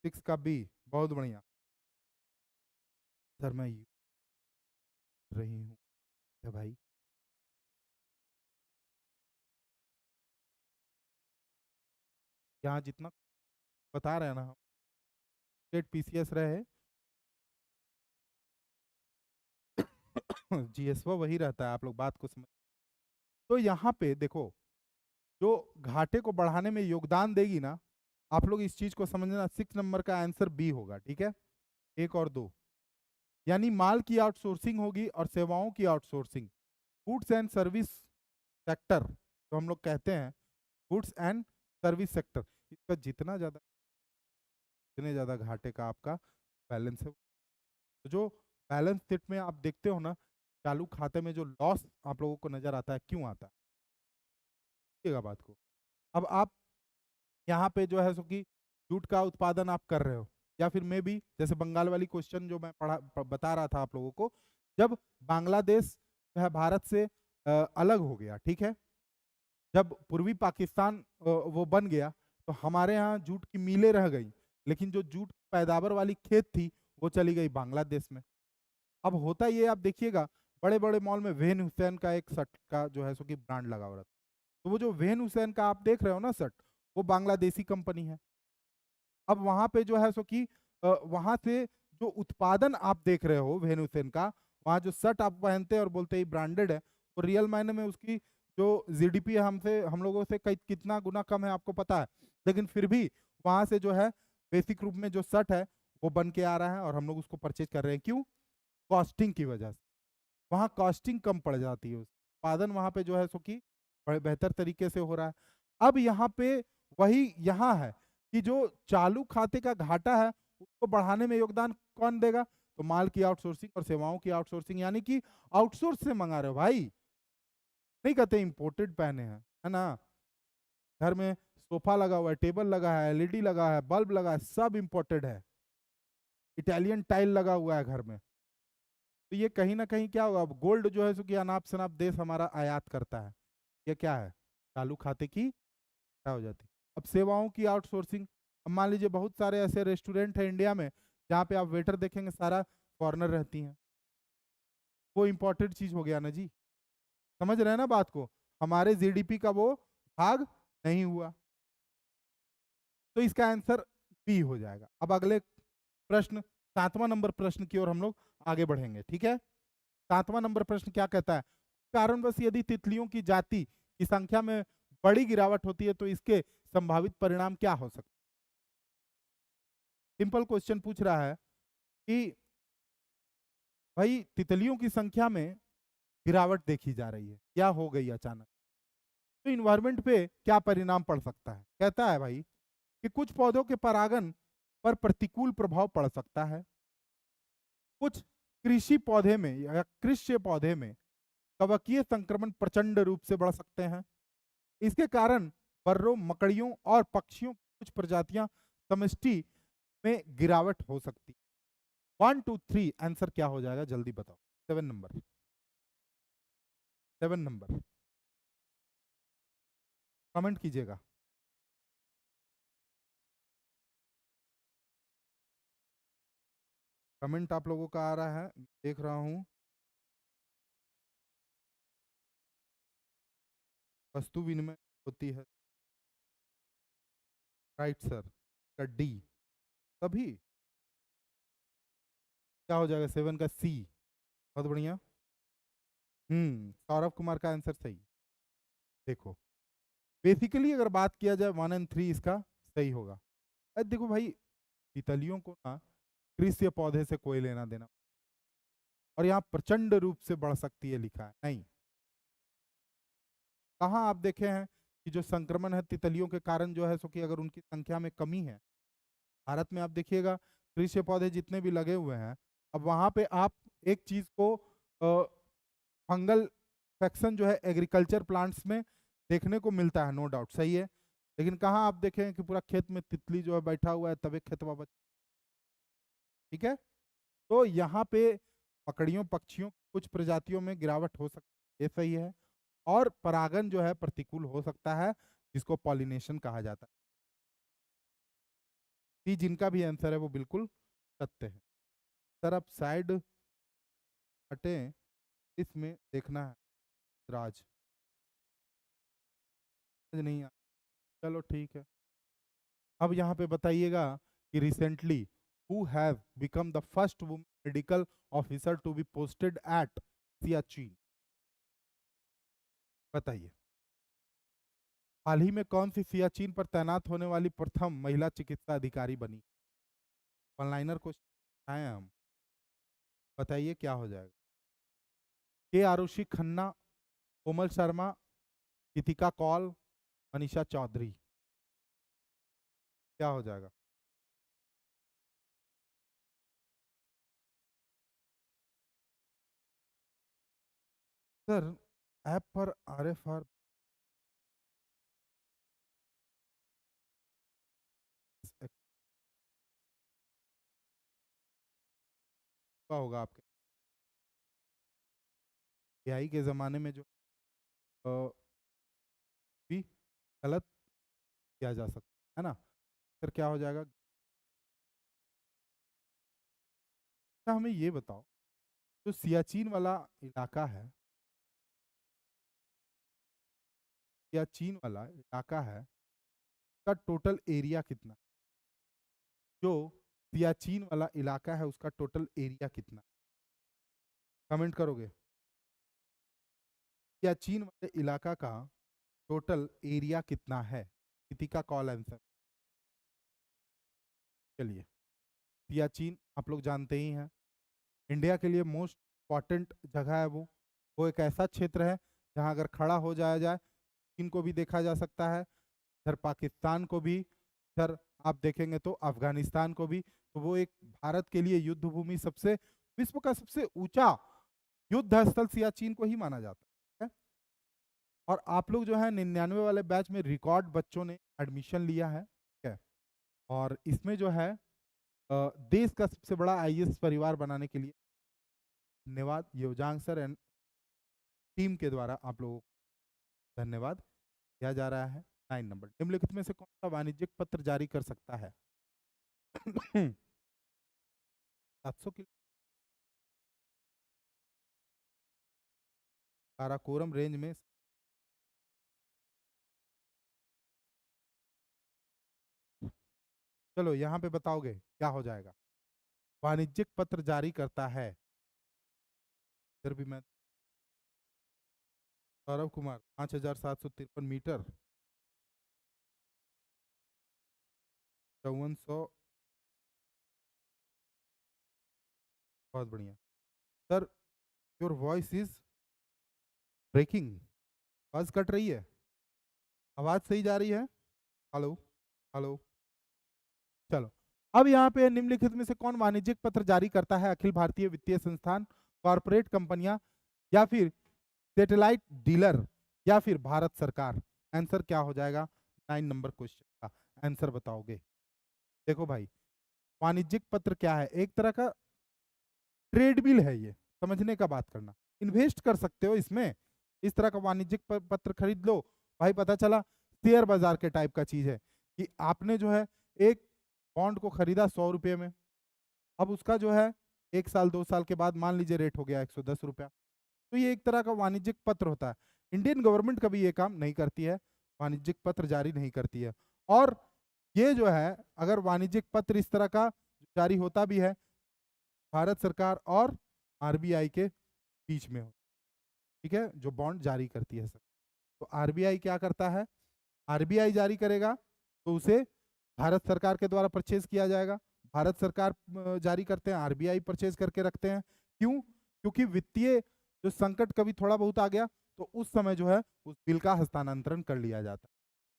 [SPEAKER 1] 6 का बी, बहुत बढ़िया सर, मैं रही हूँ भाई। यहाँ जितना बता रहे हैं ना हम, स्टेट पीसीएस रहे जीएसवा वही रहता है, आप लोग बात को समझ। तो यहाँ पे देखो, जो घाटे को बढ़ाने में योगदान देगी ना, आप लोग इस चीज को समझना, 6 नंबर का आंसर बी होगा। ठीक है, 1 और 2, यानी माल की आउटसोर्सिंग होगी और सेवाओं की outsourcing. Goods and service sector तो हम लोग कहते हैं, गुड्स एंड सर्विस सेक्टर, इसका जितना ज्यादा, जितने ज्यादा घाटे का आपका बैलेंस है, तो जो बैलेंस शीट में आप देखते हो ना, चालू खाते में जो लॉस आप लोगों को नजर आता है, क्यों आता है? देखिएगा बात को। अब आप यहाँ पे जो है सो कि जूट का उत्पादन आप कर रहे हो, या फिर मे भी जैसे बंगाल वाली क्वेश्चन जो मैं बता रहा था आप लोगों को, जब बांग्लादेश जो है भारत से अलग हो गया, ठीक है, जब पूर्वी पाकिस्तान वो बन गया, तो हमारे यहाँ जूट की मिलें रह गई, लेकिन जो जूट पैदावार वाली खेत थी वो चली गई बांग्लादेश में। अब होता ये आप देखिएगा, बड़े बड़े मॉल में वेन हुसैन का एक शर्ट का जो है सो कि ब्रांड लगा हुआ रहता है, तो वो जो वेन हुसैन का आप देख रहे हो ना शर्ट, वो बांग्लादेशी कंपनी है। अब वहां पे जो है सो कि वहां से जो उत्पादन आप देख रहे हो वेन हुसैन का, वहां जो शर्ट आप पहनते हैं और बोलते हैं ब्रांडेड है, वो रियल मायने में उसकी जो जीडीपी है हमसे, हम लोगों से कई कितना गुना कम है आपको पता है, लेकिन फिर भी वहां से जो है बेसिक रूप में जो शर्ट है वो बन के आ रहा है और हम लोग उसको परचेज कर रहे हैं। क्यों? कॉस्टिंग की वजह से। वहाँ कॉस्टिंग कम पड़ जाती है, उत्पादन वहाँ पे जो है सो कि बेहतर तरीके से हो रहा है। अब यहाँ पे वही यहाँ है कि जो चालू खाते का घाटा है उसको बढ़ाने में योगदान कौन देगा? तो माल की आउटसोर्सिंग और सेवाओं की आउटसोर्सिंग, यानी कि आउटसोर्स से मंगा रहे हो भाई, नहीं कहते इंपोर्टेड पहने हैं, है ना? घर में सोफा लगा हुआ है, टेबल लगा है, एलईडी लगा है, बल्ब लगा है, सब इंपोर्टेड है। इटालियन टाइल लगा हुआ है घर में, तो ये कहीं ना कहीं क्या होगा? अब गोल्ड जो है सो कि अनाप शनाप देश हमारा आयात करता है, ये क्या है? चालू खाते की क्या हो जाती। अब सेवाओं की आउटसोर्सिंग, अब मान लीजिए बहुत सारे ऐसे रेस्टोरेंट है इंडिया में जहाँ पे आप वेटर देखेंगे सारा फॉरेनर रहती हैं, वो इम्पोर्टेड चीज हो गया ना जी। समझ रहे हैं ना बात को? हमारे जीडीपी का वो भाग नहीं हुआ, तो इसका आंसर बी हो जाएगा। अब अगले प्रश्न, 7वां नंबर प्रश्न की ओर हम लोग आगे बढ़ेंगे। ठीक है, 7वां नंबर प्रश्न क्या कहता है? कारणवश यदि तितलियों की जाति की संख्या में बड़ी गिरावट होती है तो इसके संभावित परिणाम क्या हो सकते? सिंपल क्वेश्चन पूछ रहा है कि भाई तितलियों की संख्या में गिरावट देखी जा रही है, क्या हो गई अचानक? तो इन्वायरमेंट पे क्या परिणाम पड़ सकता है? कहता है भाई कि कुछ पौधों के परागण पर प्रतिकूल प्रभाव पड़ सकता है। कुछ कृषि पौधे में या कृषि पौधे में कवकीय संक्रमण प्रचंड रूप से बढ़ सकते हैं। इसके कारण बर्रों, मकड़ियों और पक्षियों की कुछ प्रजातियां समष्टि में गिरावट हो सकती है। 1 2 3 आंसर क्या हो जाएगा जल्दी बताओ। 7 नंबर, 7 नंबर कमेंट कीजिएगा। कमेंट आप लोगों का आ रहा है, देख रहा हूं। वस्तु विनिमय होती है, राइट सर। डी तभी क्या हो जाएगा? 7 का सी। बहुत बढ़िया। सौरभ कुमार का आंसर सही। देखो बेसिकली अगर बात किया जाए 1 और 3 इसका सही होगा। अरे देखो भाई, तितलियों को ना कृषि पौधे से कोई लेना देना, और यहाँ प्रचंड रूप से बढ़ सकती है लिखा है, नहीं। कहाँ आप देखे हैं कि जो संक्रमण है तितलियों के कारण जो है सो कि अगर उनकी संख्या में कमी है, भारत में आप देखिएगा कृषि पौधे जितने भी लगे हुए हैं, अब वहां पे आप एक चीज को फंगल इन्फेक्शन जो है एग्रीकल्चर प्लांट्स में देखने को मिलता है, नो डाउट सही है। लेकिन कहाँ आप देखें कि पूरा खेत में तितली जो है बैठा हुआ है तबे खेतवा बच, ठीक है। तो यहाँ पे मकड़ियों, पक्षियों कुछ प्रजातियों में गिरावट हो सकती है, ये सही है। और परागण जो है प्रतिकूल हो सकता है, जिसको पॉलिनेशन कहा जाता है। जिनका भी आंसर है वो बिल्कुल सत्य है। सर आप साइड हटे, इसमें देखना है राज नहीं आ, चलो ठीक है। अब यहाँ पे बताइएगा कि recently who have become the first woman medical officer to be posted at Siachen. बताइए हाल ही में कौन सी सियाचिन पर तैनात होने वाली प्रथम महिला चिकित्सा अधिकारी बनी? ऑनलाइनर क्वेश्चन आए हम, बताइए क्या हो जाएगा। के आरुषि खन्ना, कोमल शर्मा, गीतिका कौल, मनीषा चौधरी, क्या हो जाएगा? सर ऐप पर RFR का होगा आपके AI के ज़माने में जो भी गलत किया जा सकता है ना। फिर क्या हो जाएगा? अच्छा हमें ये बताओ, जो सियाचिन वाला इलाका है, सियाचिन वाला इलाका है का टोटल एरिया कितना? जो सियाचिन वाला इलाका है उसका टोटल एरिया कितना? कमेंट करोगे? सियाचिन वाले इलाका का टोटल एरिया कितना है? किसी का कॉल आंसर। चलिए, सियाचिन आप लोग जानते ही हैं, इंडिया के लिए मोस्ट इम्पॉर्टेंट जगह है वो एक ऐसा क्षेत्र है जहां अगर खड़ा हो जाया जाए चीन को भी देखा जा सकता है, इधर पाकिस्तान को भी, इधर आप देखेंगे तो अफगानिस्तान को भी। तो वो एक भारत के लिए युद्ध भूमि, सबसे विश्व का सबसे ऊंचा युद्ध स्थल सियाचिन को ही माना जाता है। और आप लोग जो है 99 वाले बैच में रिकॉर्ड बच्चों ने एडमिशन लिया है, ठीक है। और इसमें जो है देश का सबसे बड़ा IAS परिवार बनाने के लिए धन्यवाद योजांग सर एंड टीम के द्वारा आप लोगों को धन्यवाद दिया जा रहा है। 9 नंबर, निम्नलिखित में से कौन सा वाणिज्यिक पत्र जारी कर सकता है? 700 किलो काराकोरम रेंज में। चलो यहाँ पे बताओगे क्या हो जाएगा? वाणिज्यिक पत्र जारी करता है, इधर भी मैं सौरभ कुमार 5753 मीटर, 5400। बहुत बढ़िया sir, your voice is breaking, आवाज कट रही है। आवाज सही जा रही है? Hello hello. चलो, अब यहाँ पे निम्नलिखित में से कौन वाणिज्यिक पत्र जारी करता है? अखिल भारतीय वित्तीय संस्थान, कॉरपोरेट कंपनियां, या फिर सैटेलाइट डीलर, या फिर भारत सरकार? आंसर क्या हो जाएगा 9 नंबर क्वेश्चन का? आंसर बताओगे? देखो भाई, वाणिज्यिक पत्र क्या है? एक तरह का ट्रेड बिल है ये, समझने का बात करना। इन्वेस्ट कर सकते हो इसमें, इस तरह का वाणिज्यिक पत्र खरीद लो भाई। पता चला शेयर बाजार के टाइप का चीज है कि आपने जो है एक बॉन्ड को खरीदा 100 रुपये में, अब उसका जो है 1 साल 2 साल के बाद मान लीजिए रेट हो गया 110 रुपया, तो ये एक तरह का वाणिज्यिक पत्र होता है। इंडियन गवर्नमेंट कभी ये काम नहीं करती है, वाणिज्यिक पत्र जारी नहीं करती है। और ये जो है, अगर वाणिज्यिक पत्र इस तरह का जारी होता भी है, भारत सरकार और आरबीआई के बीच में हो, ठीक है, जो बॉन्ड जारी करती है सर। तो आरबीआई क्या करता है? आरबीआई जारी करेगा तो उसे भारत सरकार के द्वारा परचेज किया जाएगा। भारत सरकार जारी करते हैं, आरबीआई परचेज करके रखते हैं। क्यों? क्योंकि वित्तीय जो संकट कभी थोड़ा बहुत आ गया तो उस समय जो है उस बिल का हस्तांतरण कर लिया जाता है।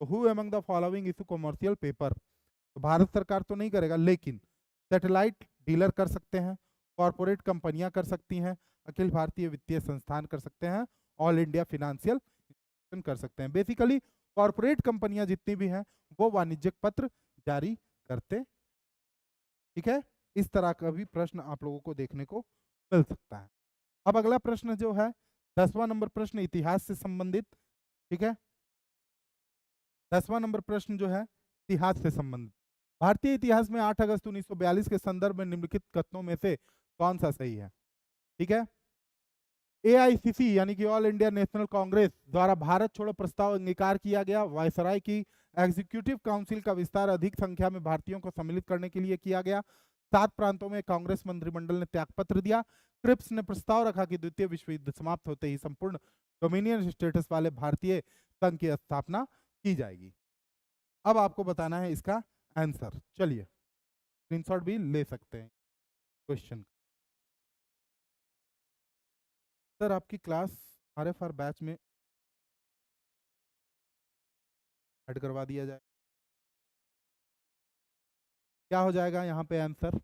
[SPEAKER 1] तो who among the following issue commercial paper? तो भारत सरकार तो नहीं करेगा, लेकिन सैटेलाइट डीलर कर सकते हैं, कॉरपोरेट कंपनियां कर सकती हैं, अखिल भारतीय वित्तीय संस्थान कर सकते हैं, ऑल इंडिया फिनेंशियल कर सकते हैं। बेसिकली कॉरपोरेट कंपनियां जितनी भी हैं वो वाणिज्यिक पत्र जारी करते, ठीक है। इस तरह का भी प्रश्न आप लोगों को देखने को मिल सकता है। अब अगला प्रश्न जो है 10वां नंबर प्रश्न इतिहास से संबंधित, ठीक है। 10वां नंबर प्रश्न जो है इतिहास से संबंधित। भारतीय इतिहास में 8 अगस्त 1942 के संदर्भ में निम्नलिखित कथनों में से कौन सा सही है? ठीक है। एआईसीसी यानी कि ऑल इंडिया नेशनल कांग्रेस द्वारा भारत छोड़ो प्रस्ताव अंगीकार किया गया। वायसराय की एग्जीक्यूटिव काउंसिल का विस्तार अधिक संख्या में भारतीयों को सम्मिलित करने के लिए किया गया। 7 प्रांतों में कांग्रेस मंत्रिमंडल ने त्यागपत्र दिया। क्रिप्स ने प्रस्ताव रखा कि द्वितीय विश्व युद्ध समाप्त होते ही संपूर्ण डोमिनियन स्टेटस वाले भारतीय संघ की स्थापना की जाएगी। अब आपको बताना है इसका आंसर। चलिए स्क्रीनशॉट भी ले सकते हैं क्वेश्चन। सर आपकी क्लास आरएफआर बैच में ऐड करवा दिया जाए, क्या हो जाएगा यहाँ पे आंसर?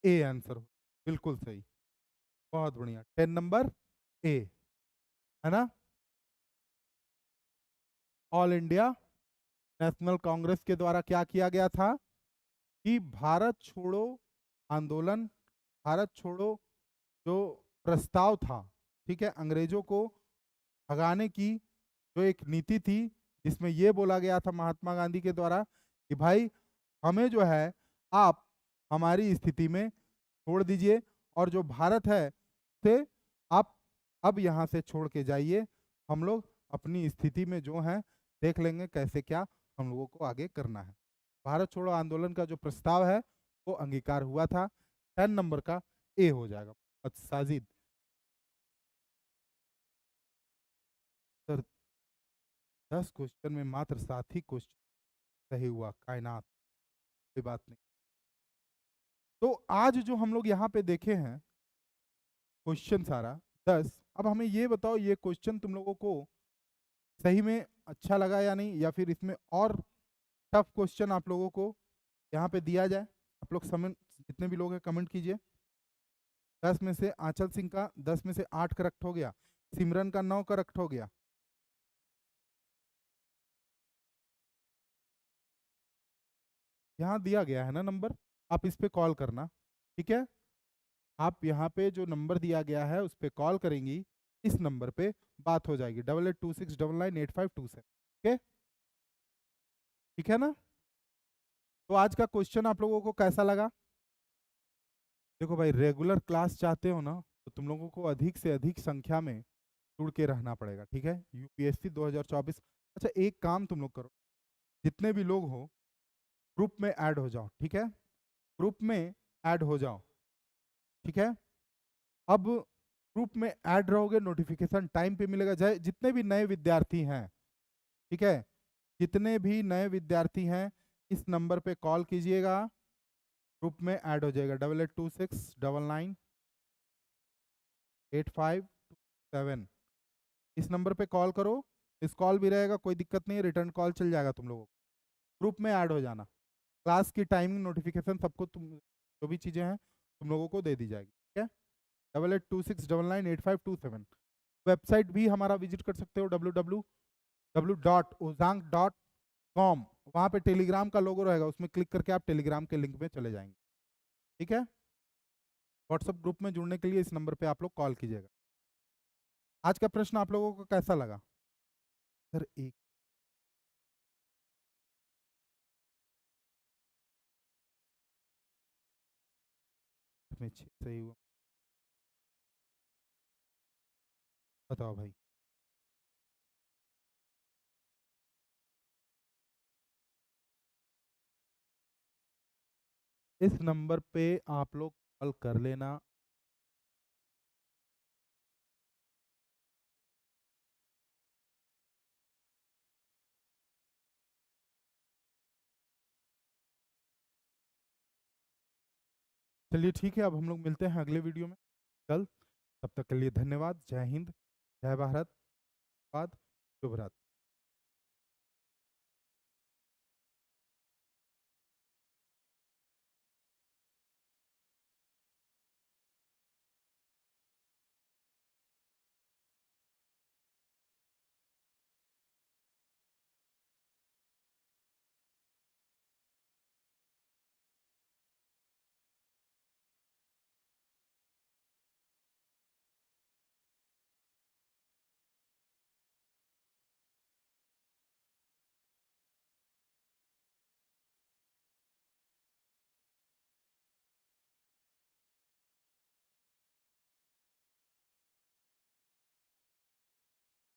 [SPEAKER 1] ए आंसर हो, बिल्कुल सही, बहुत बढ़िया। 10 नंबर ए, है ना। ऑल इंडिया नेशनल कांग्रेस के द्वारा क्या किया गया था कि भारत छोड़ो आंदोलन, भारत छोड़ो जो प्रस्ताव था, ठीक है, अंग्रेजों को भगाने की जो एक नीति थी, जिसमें यह बोला गया था महात्मा गांधी के द्वारा कि भाई हमें जो है आप हमारी स्थिति में छोड़ दीजिए, और जो भारत है उसे आप अब यहाँ से छोड़ के जाइए, हम लोग अपनी स्थिति में जो है देख लेंगे कैसे क्या हम लोगों को आगे करना है। भारत छोड़ो आंदोलन का जो प्रस्ताव है वो अंगीकार हुआ था। 10 नंबर का ए हो जाएगा। अच्छा साजिद सर, 10 क्वेश्चन में मात्र 7 ही क्वेश्चन सही हुआ, कायनात, कोई बात नहीं। तो आज जो हम लोग यहाँ पे देखे हैं क्वेश्चन सारा 10, अब हमें ये बताओ ये क्वेश्चन तुम लोगों को सही में अच्छा लगा या नहीं, या फिर इसमें और टफ क्वेश्चन आप लोगों को यहाँ पे दिया जाए। आप लोग कमेंट, जितने भी लोग हैं कमेंट कीजिए। 10 में से आंचल सिंह का 10 में से 8 करेक्ट हो गया, सिमरन का 9 करेक्ट हो गया। यहाँ दिया गया है ना नंबर, आप इस पे कॉल करना, ठीक है। आप यहाँ पे जो नंबर दिया गया है उस पे कॉल करेंगी, इस नंबर पे बात हो जाएगी 8826998527, ठीक है, ठीक है ना। तो आज का क्वेश्चन आप लोगों को कैसा लगा? देखो भाई, रेगुलर क्लास चाहते हो ना तो तुम लोगों को अधिक से अधिक संख्या में जुड़ के रहना पड़ेगा, ठीक है। यूपीएससी 2024। अच्छा एक काम तुम लोग करो, जितने भी लोग हो ग्रुप में ऐड हो जाओ, ठीक है, ग्रुप में ऐड हो जाओ, ठीक है। अब ग्रुप में ऐड रहोगे, नोटिफिकेशन टाइम पे मिलेगा। चाहे जितने भी नए विद्यार्थी हैं, ठीक है, जितने भी नए विद्यार्थी हैं इस नंबर पे कॉल कीजिएगा, ग्रुप में ऐड हो जाएगा 8826998527। इस नंबर पे कॉल करो, मिस कॉल भी रहेगा, कोई दिक्कत नहीं है, रिटर्न कॉल चल जाएगा तुम लोगों को। ग्रुप में ऐड हो जाना, क्लास की टाइमिंग नोटिफिकेशन सबको, तुम जो भी चीज़ें हैं तुम लोगों को दे दी जाएगी, ठीक है। 8826998527। वेबसाइट भी हमारा विजिट कर सकते हो, www.ozang.com। वहाँ पे टेलीग्राम का लोगो रहेगा, उसमें क्लिक करके आप टेलीग्राम के लिंक में चले जाएंगे, ठीक है। व्हाट्सएप ग्रुप में जुड़ने के लिए इस नंबर पे आप लोग कॉल कीजिएगा। आज का प्रश्न आप लोगों को कैसा लगा सर? एक में सही हुआ, बताओ भाई। इस नंबर पे आप लोग कॉल कर लेना। चलिए ठीक है, अब हम लोग मिलते हैं अगले वीडियो में कल। तब तक के लिए धन्यवाद। जय हिंद, जय भारत, शुभ रात्रि।